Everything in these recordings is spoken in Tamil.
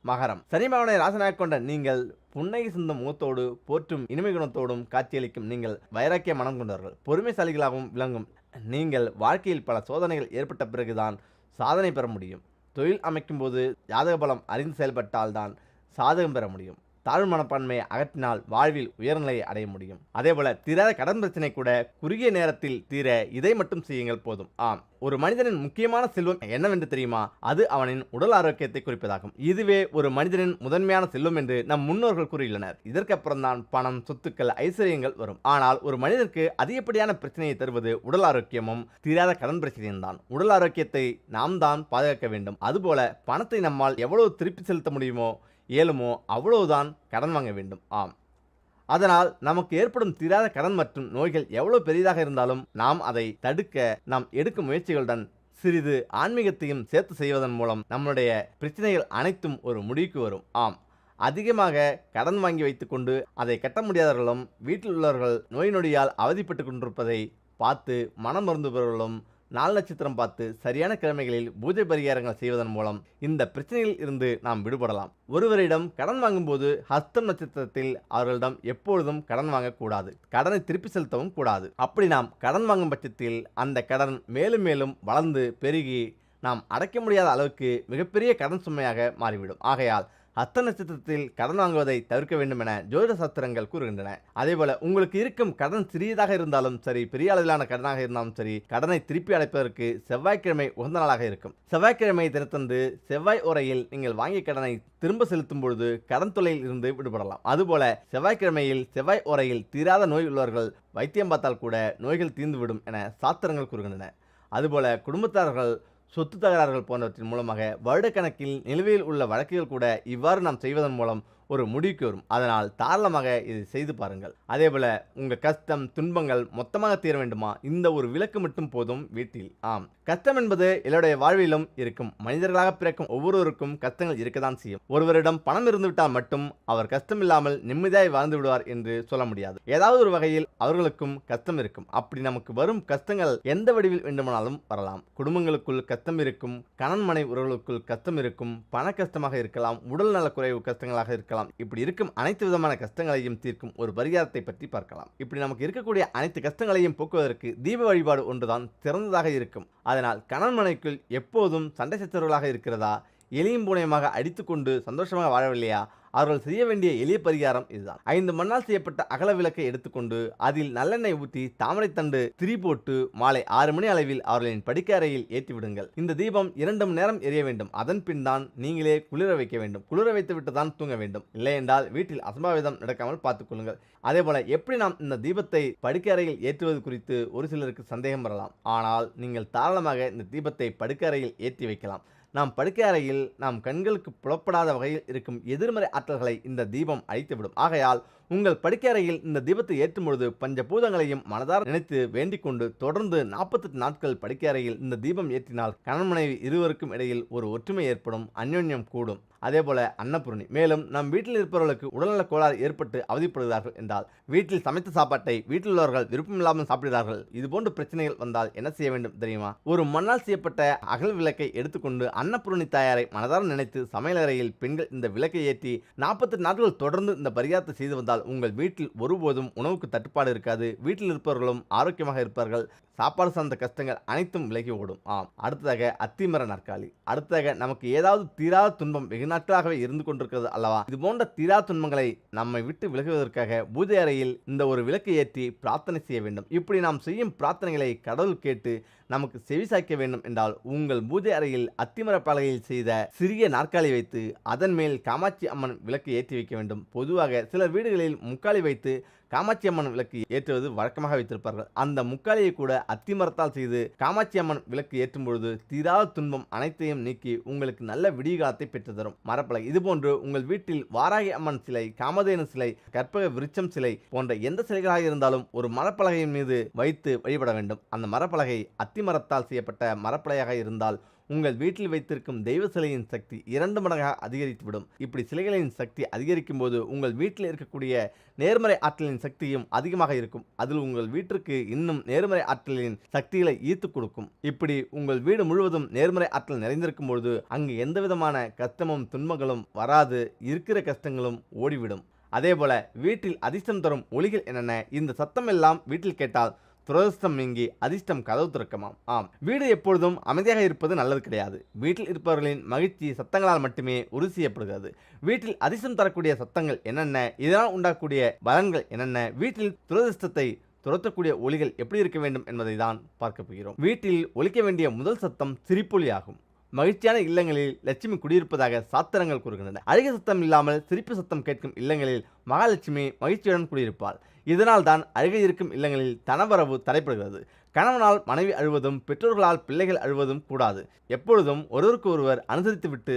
மகரம். சனி பகவானை ராசனாக கொண்ட நீங்கள் புன்னகை சிந்தும் முகத்தோடு போற்றும் இனிமை குணத்தோடும் காட்சியளிக்கும் நீங்கள் வைராக்கிய மனம் கொண்டவர்கள். பொறுமைசாலிகளாகவும் விளங்கும் நீங்கள் வாழ்க்கையில் பல சோதனைகள் ஏற்பட்ட பிறகுதான் சாதனை பெற முடியும். தொழில் அமைக்கும் போது ஜாதக பலம் அறிந்து செயல்பட்டால்தான் சாதகம் பெற முடியும். தாழ்வு மனப்பான்மையை அகற்றினால் வாழ்வில் உயர்நிலையை அடைய முடியும். அதேபோல தீராத கடன் பிரச்சனை கூட குறுகிய நேரத்தில் தீர இதை மட்டும் செய்யுங்கள் போதும். ஆம், ஒரு மனிதனின் முக்கியமான செல்வம் என்னவென்று தெரியுமா? அது அவனின் உடல் ஆரோக்கியத்தை குறிப்பதாகும். இதுவே ஒரு மனிதனின் முதன்மையான செல்வம் என்று நம் முன்னோர்கள் கூறியுள்ளனர். இதற்கப்புறம் தான் பணம், சொத்துக்கள், ஐஸ்வர்யங்கள் வரும். ஆனால் ஒரு மனிதனுக்கு அதிகப்படியான பிரச்சனையை தருவது உடல் ஆரோக்கியமும் தீராத கடன் பிரச்சனையும் தான். உடல் ஆரோக்கியத்தை நாம் தான் பாதுகாக்க வேண்டும். அதுபோல பணத்தை நம்மால் எவ்வளவு திருப்பி செலுத்த முடியுமோ இயலுமோ அவ்வளவுதான் கடன் வாங்க வேண்டும். ஆம், அதனால் நமக்கு ஏற்படும் தீராத கடன் மற்றும் நோய்கள் எவ்வளவு பெரிதாக இருந்தாலும் நாம் அதை தடுக்க நாம் எடுக்கும் முயற்சிகளுடன் சிறிது ஆன்மீகத்தையும் சேர்த்து செய்வதன் மூலம் நம்முடைய பிரச்சனைகள் அனைத்தும் ஒரு முடிவுக்கு வரும். ஆம், அதிகமாக கடன் வாங்கி வைத்துக்கொண்டு அதை கட்ட முடியாதவர்களும் வீட்டில் உள்ளவர்கள் நோய் நொடியால் அவதிப்பட்டு கொண்டிருப்பதை பார்த்து மனம் மருந்துபவர்களும் நாள் நட்சத்திரம் பார்த்து சரியான கிழமைகளில் பூஜை பரிகாரங்கள் செய்வதன் மூலம் இந்த பிரச்சனையில் இருந்து நாம் விடுபடலாம். ஒருவரிடம் கடன் வாங்கும்போது ஹஸ்தம் நட்சத்திரத்தில் அவர்களிடம் எப்பொழுதும் கடன் வாங்கக்கூடாது. கடனை திருப்பி செலுத்தவும் கூடாது. அப்படி நாம் கடன் வாங்கும் பட்சத்தில் அந்த கடன் மேலும் மேலும் வளர்ந்து பெருகி நாம் அடைக்க முடியாத அளவுக்கு மிகப்பெரிய கடன் சுமையாக மாறிவிடும். ஆகையால் ஹஸ்த நட்சத்திரத்தில் கடன் வாங்குவதை தவிர்க்க வேண்டும் என ஜோதிட சாஸ்திரங்கள் கூறுகின்றன. அதேபோல உங்களுக்கு இருக்கும் கடன் சிறியதாக இருந்தாலும் சரி, பெரிய அளவிலான கடனாக இருந்தாலும் சரி, கடனை திருப்பி அடைப்பதற்கு செவ்வாய்க்கிழமை உகந்த நாளாக இருக்கும். செவ்வாய்க்கிழமை தினத்தன்று செவ்வாய் உரையில் நீங்கள் வாங்கிய கடனை திரும்ப செலுத்தும் பொழுது கடன் தொல்லையில் இருந்து விடுபடலாம். அதுபோல செவ்வாய்க்கிழமையில் செவ்வாய் உரையில் தீராத நோய் உள்ளவர்கள் வைத்தியம் பார்த்தால் கூட நோய்கள் தீர்ந்துவிடும் என சாஸ்திரங்கள் கூறுகின்றன. அதுபோல குடும்பத்தார்கள் சொத்து தகராறுகள் போன்றவற்றின் மூலமாக வருடக்கணக்கில் நிலுவையில் உள்ள வழக்குகள் கூட இவ்வாறு நாம் செய்வதன் மூலம் ஒரு முடிவுக்கு வரும். அதனால் தாராளமாக இதை செய்து பாருங்கள். அதேபோல உங்கள் கஷ்டம் துன்பங்கள் மொத்தமாக தீர வேண்டுமா? இந்த ஒரு விளக்கு மட்டும் போதும் வீட்டில். ஆம், கஷ்டம் என்பது எல்லோருடைய வாழ்விலும் இருக்கும். மனிதர்களாக பிறக்கும் ஒவ்வொருவருக்கும் கஷ்டங்கள் இருக்கத்தான் செய்யும். ஒருவரிடம் பணம் இருந்துவிட்டால் மட்டும் அவர் கஷ்டம் இல்லாமல் நிம்மதியாய் வாழ்ந்து விடுவார் என்று சொல்ல முடியாது. ஏதாவது ஒரு வகையில் அவர்களுக்கும் கஷ்டம் இருக்கும். அப்படி நமக்கு வரும் கஷ்டங்கள் எந்த வடிவில் வேண்டுமானாலும் வரலாம். குடும்பங்களுக்குள் கஷ்டம் இருக்கும், கணவன் மனைவி உறவுகளுக்குள் கஷ்டம் இருக்கும், பண கஷ்டமாக இருக்கலாம், உடல் நல குறைவு கஷ்டங்களாக இருக்கலாம். இப்படி இருக்கும் அனைத்து விதமான கஷ்டங்களையும் தீர்க்கும் ஒரு பரிகாரத்தை பற்றி பார்க்கலாம். இப்படி நமக்கு இருக்கக்கூடிய அனைத்து கஷ்டங்களையும் போக்குவதற்கு தீப வழிபாடு ஒன்றுதான் சிறந்ததாக இருக்கும். அதனால் கணவன் மனைவிக்குள் எப்போதும் சண்டை சச்சரவுகளாக இருக்கிறதா? எளியும் பூனையமாக அடித்துக்கொண்டு சந்தோஷமாக வாழவில்லையா? அவர்கள் செய்ய வேண்டிய எளிய பரிகாரம் இதுதான். 5 மண்ணால் செய்யப்பட்ட அகல விளக்கை எடுத்துக்கொண்டு அதில் நல்லெண்ணெய் ஊற்றி தாமரைத்தண்டு திரி போட்டு மாலை 6 மணி அளவில் அவர்களின் படுக்கை அறையில் ஏற்றி விடுங்கள். இந்த தீபம் 2 மணி நேரம் எரிய வேண்டும். அதன் பின் தான் நீங்களே குளிர வைக்க வேண்டும். குளிர வைத்து விட்டு தான் தூங்க வேண்டும். இல்லை என்றால் வீட்டில் அசம்பாவிதம் நடக்காமல் பார்த்துக் கொள்ளுங்கள். அதேபோல எப்படி நாம் இந்த தீபத்தை படுக்கை அறையில் ஏற்றுவது குறித்து ஒரு சிலருக்கு சந்தேகம் வரலாம். ஆனால் நீங்கள் தாராளமாக இந்த தீபத்தை படுக்கை அறையில் ஏற்றி வைக்கலாம். நாம் படுக்கை அறையில் நாம் கண்களுக்கு புலப்படாத வகையில் இருக்கும் எதிர்மறை ஆற்றல்களை இந்த தீபம் அழித்துவிடும். ஆகையால் உங்கள் படுக்கை அறையில் இந்த தீபத்தை ஏற்றும் பொழுது பஞ்சபூதங்களையும் மனதார நினைத்து வேண்டிக் கொண்டு தொடர்ந்து 48 நாட்கள் படுக்கை அறையில் இந்த தீபம் ஏற்றினால் கணவன் மனைவி இருவருக்கும் இடையில் ஒரு ஒற்றுமை ஏற்படும், அந்யோன்யம் கூடும். அதேபோல அன்னபூரணி. மேலும் நம் வீட்டில் இருப்பவர்களுக்கு உடல்நல கோளாறு ஏற்பட்டு அவதிப்படுகிறார்கள் என்றால், வீட்டில் சமைத்த சாப்பாட்டை வீட்டில் உள்ளவர்கள் விருப்பமில்லாமல் சாப்பிடுகிறார்கள், இதுபோன்ற பிரச்சனைகள் வந்தால் என்ன செய்ய வேண்டும் தெரியுமா? ஒரு மண்ணால் செய்யப்பட்ட அகல் விளக்கை எடுத்துக்கொண்டு அன்னபூரணி தாயாரை மனதார நினைத்து சமையலறையில் பெண்கள் இந்த விளக்கை ஏற்றி 48 நாட்கள் தொடர்ந்து இந்த பரிகாரத்தை செய்து வந்தால் உங்கள் வீட்டில் ஒருபோதும் உணவுக்கு தட்டுப்பாடு இருக்காது. வீட்டில் இருப்பவர்களும் ஆரோக்கியமாக இருப்பார்கள். சாப்பாடு சார்ந்த கஷ்டங்கள் அனைத்தும் விலகி ஓடும். ஆம், அடுத்ததாக அத்திமர நாற்காலி. அடுத்ததாக நமக்கு ஏதாவது தீராத துன்பம் வெகு நாட்களாகவே இருந்து கொண்டிருக்கிறது அல்லவா? இது போன்ற தீராத துன்பங்களை நம்மை விட்டு விலகுவதற்காக பூஜை அறையில் இந்த ஒரு விளக்கை ஏற்றி பிரார்த்தனை செய்ய வேண்டும். இப்படி நாம் செய்யும் பிரார்த்தனைகளை கடவுள் கேட்டு நமக்கு செவிசாய்க்க வேண்டும் என்றால் உங்கள் பூஜை அறையில் அத்திமர பலகையில் செய்த சிறிய நாற்காலி வைத்து அதன் மேல் காமாட்சி அம்மன் விளக்கு ஏற்றி வைக்க வேண்டும். பொதுவாக சிலர் வீடுகளில் முக்காலி வைத்து காமாட்சி அம்மன் விளக்கு ஏற்றுவது வழக்கமாக வைத்திருப்பார்கள். அந்த முக்காலியை கூட அத்திமரத்தால் செய்து காமாட்சி அம்மன் விளக்கு ஏற்றும் பொழுது தீராத துன்பம் அனைத்தையும் நீக்கி உங்களுக்கு நல்ல விடிகாலத்தை பெற்று தரும். மரப்பலகை. இதுபோன்று உங்கள் வீட்டில் வாராகி அம்மன் சிலை, காமதேனு சிலை, கற்பக விருட்சம் சிலை போன்ற எந்த சிலைகளாக இருந்தாலும் ஒரு மரப்பலகையின் மீது வைத்து வழிபட வேண்டும். அந்த மரப்பலகை அத்திமரத்தால் செய்யப்பட்ட மரப்பலகையாக இருந்தால் உங்கள் வீட்டில் வைத்திருக்கும் தெய்வ சிலையின் சக்தி 2 மடங்காக அதிகரித்துவிடும். இப்படி சிலைகளின் சக்தி அதிகரிக்கும் போது உங்கள் வீட்டில் இருக்கக்கூடிய நேர்மறை ஆற்றலின் சக்தியும் அதிகமாக இருக்கும். அதில் உங்கள் வீட்டிற்கு இன்னும் நேர்மறை ஆற்றலின் சக்திகளை ஈர்த்து கொடுக்கும். இப்படி உங்கள் வீடு முழுவதும் நேர்மறை ஆற்றல் நிறைந்திருக்கும் பொழுது அங்கு எந்தவிதமான கஷ்டமும் துன்பங்களும் வராது, இருக்கிற கஷ்டங்களும் ஓடிவிடும். அதேபோல வீட்டில் அதிர்ஷ்டம் தரும் ஒலிகள் என்னென்ன? இந்த சத்தம் எல்லாம் வீட்டில் கேட்டால் துரதிர்ஷ்டம் நீங்கி அதிர்ஷ்டம் கதவு திறக்குமாம். ஆம், வீடு எப்பொழுதும் அமைதியாக இருப்பது நல்லது கிடையாது. வீட்டில் இருப்பவர்களின் மகிழ்ச்சி சத்தங்களால் மட்டுமே உறுதி செய்யப்படுகிறது. வீட்டில் அதிர்ஷ்டம் தரக்கூடிய சத்தங்கள் என்னென்ன? இதனால் உண்டாகக்கூடிய பலன்கள் என்னென்ன? வீட்டில் துரதிர்ஷ்டத்தை துரத்தக்கூடிய ஒலிகள் எப்படி இருக்க வேண்டும் என்பதை தான் பார்க்க போகிறோம். வீட்டில் ஒலிக்க வேண்டிய முதல் சத்தம் சிரிப்பொலி ஆகும். மகிழ்ச்சியான இல்லங்களில் லட்சுமி குடியிருப்பதாக சாத்திரங்கள் கூறுகின்றன. அழுகை சத்தம் இல்லாமல் சிரிப்பு சத்தம் கேட்கும் இல்லங்களில் மகாலட்சுமி மகிழ்ச்சியுடன் குடியிருப்பாள். இதனால் தான் அழுகை இருக்கும் இல்லங்களில் தனவரவு தடைப்படுகிறது. கணவனால் மனைவி அழுவதும் பெற்றோர்களால் பிள்ளைகள் அழுவதும் கூடாது. எப்பொழுதும் ஒருவருக்கு ஒருவர் அனுசரித்து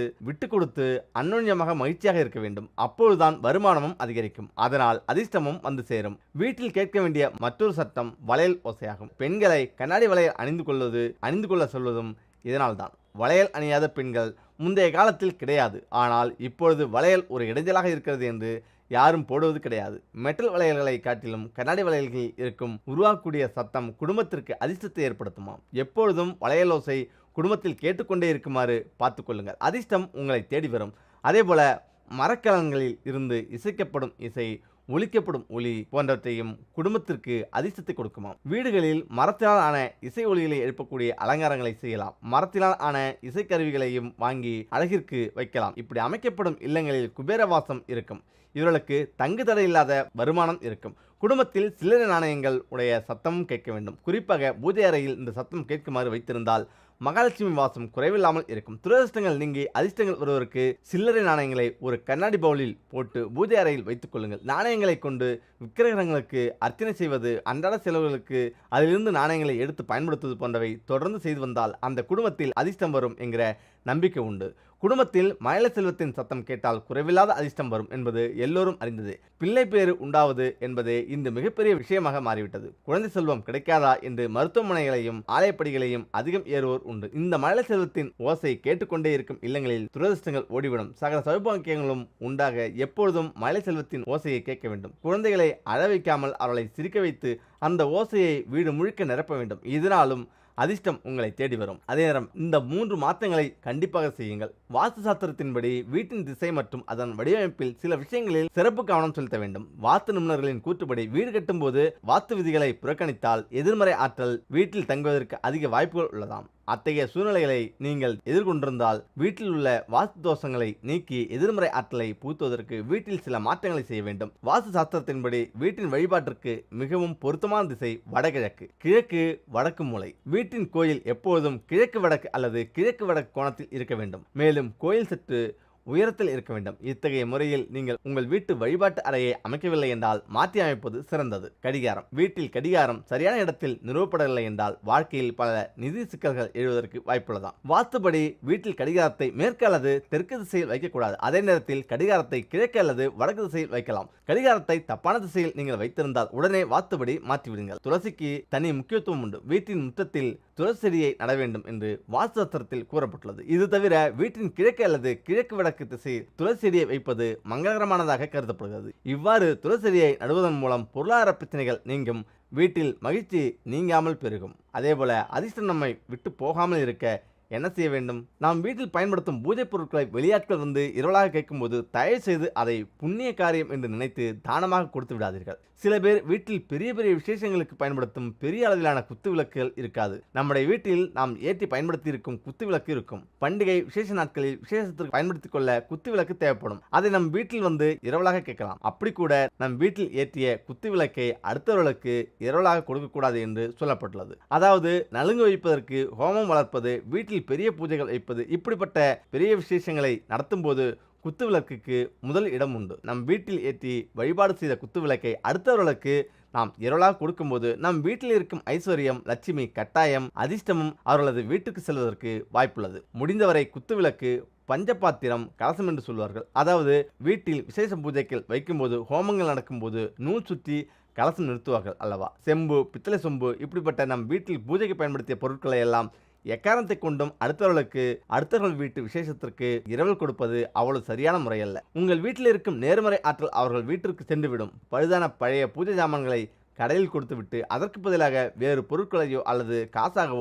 விட்டு கொடுத்து அந்யோன்யமாக மகிழ்ச்சியாக இருக்க வேண்டும். அப்பொழுதுதான் வருமானமும் அதிகரிக்கும். அதனால் அதிர்ஷ்டமும் வந்து சேரும். வீட்டில் கேட்க வேண்டிய மற்றொரு சட்டம் வளையல் ஓசையாகும். பெண்களை கண்ணாடி வளையல் அணிந்து கொள்ள சொல்வதும் இதனால்தான். வளையல் அணியாத பெண்கள் முந்தைய காலத்தில் கிடையாது. ஆனால் இப்பொழுது வளையல் ஒரு இடைஞ்சலாக இருக்கிறது என்று யாரும் போடுவது கிடையாது. மெட்டல் வளையல்களை காட்டிலும் கண்ணாடி வளையல்கள் இருக்கும் உருவாக்கக்கூடிய சத்தம் குடும்பத்திற்கு அதிர்ஷ்டத்தை ஏற்படுத்துமாம். எப்பொழுதும் வளையலோசை குடும்பத்தில் கேட்டுக்கொண்டே இருக்குமாறு பார்த்துக்கொள்ளுங்கள். அதிர்ஷ்டம் உங்களை தேடி வரும். அதேபோல மரக்கலங்களில் இருந்து இசைக்கப்படும் இசை, ஒலிக்கப்படும் ஒலி போன்றவற்றையும் குடும்பத்திற்கு அதிர்ஷ்டத்தை கொடுக்குமாம். வீடுகளில் மரத்தினால் ஆன இசை ஒலிகளை எழுப்பக்கூடிய அலங்காரங்களை செய்யலாம். மரத்தினால் ஆன இசைக்கருவிகளையும் வாங்கி அழகிற்கு வைக்கலாம். இப்படி அமைக்கப்படும் இல்லங்களில் குபேரவாசம் இருக்கும். இவர்களுக்கு தங்கு தடை இல்லாத வருமானம் இருக்கும். குடும்பத்தில் சில்லறை நாணயங்கள் உடைய சத்தமும் கேட்க வேண்டும். குறிப்பாக பூஜை அறையில் இந்த சத்தம் கேட்குமாறு வைத்திருந்தால் மகாலட்சுமி வாசம் குறைவில்லாமல் இருக்கும். துரதிர்ஷ்டங்கள் நீங்கி அதிர்ஷ்டங்கள் வருவதற்கு சில்லறை நாணயங்களை ஒரு கண்ணாடி பவுலில் போட்டு பூஜை அறையில் வைத்துக் கொள்ளுங்கள். நாணயங்களை கொண்டு விக்கிரகங்களுக்கு அர்ச்சனை செய்வது, அன்றாட செலவுகளுக்கு அதிலிருந்து நாணயங்களை எடுத்து பயன்படுத்துவது போன்றவை தொடர்ந்து செய்து வந்தால் அந்த குடும்பத்தில் அதிர்ஷ்டம் வரும் என்கிற நம்பிக்கை உண்டு. குடும்பத்தில் மழலை செல்வத்தின் சத்தம் கேட்டால் குறைவில்லாத அதிர்ஷ்டம் வரும் என்பது எல்லோரும் அறிந்தது. பிள்ளை பேறு உண்டாவது என்பதே இந்த மிகப்பெரிய விஷயமாக மாறிவிட்டது. குழந்தை செல்வம் கிடைக்காதா என்று மருத்துவமனைகளையும் ஆலயப்படிகளையும் அதிகம் ஏறுவோர் உண்டு. இந்த மழலை செல்வத்தின் ஓசை கேட்டுக்கொண்டே இருக்கும் இல்லங்களில் துரதிர்ஷ்டங்கள் ஓடிவிடும். சகல சௌபாக்கியங்களும் உண்டாக எப்பொழுதும் மழலை செல்வத்தின் ஓசையை கேட்க வேண்டும். குழந்தைகளை அழ வைக்காமல் அவர்களை சிரிக்க வைத்து அந்த ஓசையை வீடு முழுக்க நிரப்ப வேண்டும். இதனாலும் அதிர்ஷ்டம் உங்களை தேடி வரும். அதே நேரம் இந்த 3 மாற்றங்களை கண்டிப்பாக செய்யுங்கள். வாஸ்து சாஸ்திரத்தின்படி வீட்டின் திசை மற்றும் அதன் வடிவமைப்பில் சில விஷயங்களில் சிறப்பு கவனம் செலுத்த வேண்டும். வாஸ்து நிபுணர்களின் கூற்றுப்படி வீடு கட்டும் போது வாஸ்து விதிகளை புறக்கணித்தால் எதிர்மறை ஆற்றல் வீட்டில் தங்குவதற்கு அதிக வாய்ப்புகள் உள்ளதாம். அத்தகைய சூழ்நிலைகளை நீங்கள் எதிர்கொண்டிருந்தால் வீட்டில் உள்ள வாஸ்து தோஷங்களை நீக்கி எதிர்மறை ஆற்றலை புகுத்துவதற்கு வீட்டில் சில மாற்றங்களை செய்ய வேண்டும். வாஸ்து சாஸ்திரத்தின்படி வீட்டின் வழிபாட்டிற்கு மிகவும் பொருத்தமான திசை வடகிழக்கு, கிழக்கு, வடக்கு மூலை. வீட்டின் கோயில் எப்போதும் கிழக்கு வடக்கு அல்லது கிழக்கு வடக்கு கோணத்தில் இருக்க வேண்டும். மேலும் கோயில் சற்று உயரத்தில் இருக்க வேண்டும். இத்தகைய முறையில் நீங்கள் உங்கள் வீட்டு வழிபாட்டு அறையை அமைக்கவில்லை என்றால் மாற்றி அமைப்பது சிறந்தது. கடிகாரம். வீட்டில் கடிகாரம் சரியான இடத்தில் நிறுவப்படவில்லை என்றால் வாழ்க்கையில் பல நிதி சிக்கல்கள் எழுவதற்கு வாய்ப்புள்ளதாம். வாஸ்துபடி வீட்டில் கடிகாரத்தை மேற்கு அல்லது தெற்கு திசையில் வைக்கக்கூடாது. அதே நேரத்தில் கடிகாரத்தை கிழக்கு அல்லது வடக்கு திசையில் வைக்கலாம். கடிகாரத்தை தப்பான திசையில் நீங்கள் வைத்திருந்தால் உடனே வாஸ்துபடி மாற்றிவிடுங்கள். துளசிக்கு தனி முக்கியத்துவம் உண்டு. வீட்டின் முற்றத்தில் துளசி செடியை நட வேண்டும் என்று வாஸ்து சாஸ்திரத்தில் கூறப்பட்டுள்ளது. இது தவிர வீட்டின் கிழக்கு அல்லது கிழக்கு வடக்கு திசையில் துளசி செடியை வைப்பது மங்களகரமானதாக கருதப்படுகிறது. இவ்வாறு துளசி செடியை நடுவதன் மூலம் பொருளாதார பிரச்சனைகள் நீங்கும், வீட்டில் மகிழ்ச்சி நீங்காமல் பெருகும். அதேபோல அதிர்ஷ்டம் நம்மை விட்டு போகாமல் இருக்க என்ன செய்ய வேண்டும்? நாம் வீட்டில் பயன்படுத்தும் பூஜை பொருட்களை வெளியாட்கள் வந்து இரவலாக கேட்கும்போது தயவு செய்து அதை புண்ணிய காரியம் என்று நினைத்து தானமாக கொடுத்து விடாதீர்கள். சில பேர் வீட்டில் பெரிய பெரிய விசேஷங்களுக்கு பயன்படுத்தும் பெரிய அளவிலான குத்து விளக்குகள் இருக்காது. நம்முடைய வீட்டில் நாம் ஏற்றி பயன்படுத்தி இருக்கும் குத்து விளக்கு இருக்கும். பண்டிகை விசேஷ நாட்களில் விசேஷத்திற்கு பயன்படுத்திக் கொள்ள குத்து விளக்கு தேவைப்படும். அதை நம் வீட்டில் வந்து இரவலாக கேட்கலாம். அப்படி கூட நம் வீட்டில் ஏற்றிய குத்து விளக்கை அடுத்தவர்களுக்கு இரவலாக கொடுக்கக்கூடாது என்று சொல்லப்பட்டுள்ளது. அதாவது நலுங்கு வைப்பதற்கு, ஹோமம் வளர்ப்பது, வீட்டில் பெரிய பூஜைகள் வைப்பது, இப்படிப்பட்ட பெரிய விசேஷங்களை நடத்தும் போது குத்து விளக்குக்கு முதல் இடம் உண்டு. நம் வீட்டில் ஏற்றி வழிபாடு செய்த குத்து விளக்கை அடுத்தவர்களுக்கு நாம் இரவலாக கொடுக்கும்போது நம் வீட்டில் இருக்கும் ஐஸ்வர்யம், லட்சுமி, கட்டாயம், அதிர்ஷ்டமும் அவர்களது வீட்டுக்கு செல்வதற்கு வாய்ப்புள்ளது. முடிந்தவரை குத்து விளக்கு, பஞ்சபாத்திரம், கலசம் என்று சொல்வார்கள். அதாவது வீட்டில் விசேஷ பூஜைகள் வைக்கும்போது, ஹோமங்கள் நடக்கும்போது நூல் சுற்றி கலசம் நிறுத்துவார்கள் அல்லவா? செம்பு, பித்தளை சொம்பு, இப்படிப்பட்ட நம் வீட்டில் பூஜைக்கு பயன்படுத்திய பொருட்களை எல்லாம் எக்காரணத்தை கொண்டும் அடுத்தவர்கள் வீட்டு விசேஷத்திற்கு இரவல் கொடுப்பது அவ்வளவு சரியான முறையல்ல. உங்கள் வீட்டில் இருக்கும் நேர்மறை ஆற்றல் அவர்கள் வீட்டிற்கு சென்றுவிடும். பழுதான பழைய பூஜை சாமான்களை கடையில் கொடுத்துவிட்டு அதற்கு பதிலாக வேறு பொருட்களையோ அல்லது காசாகவோ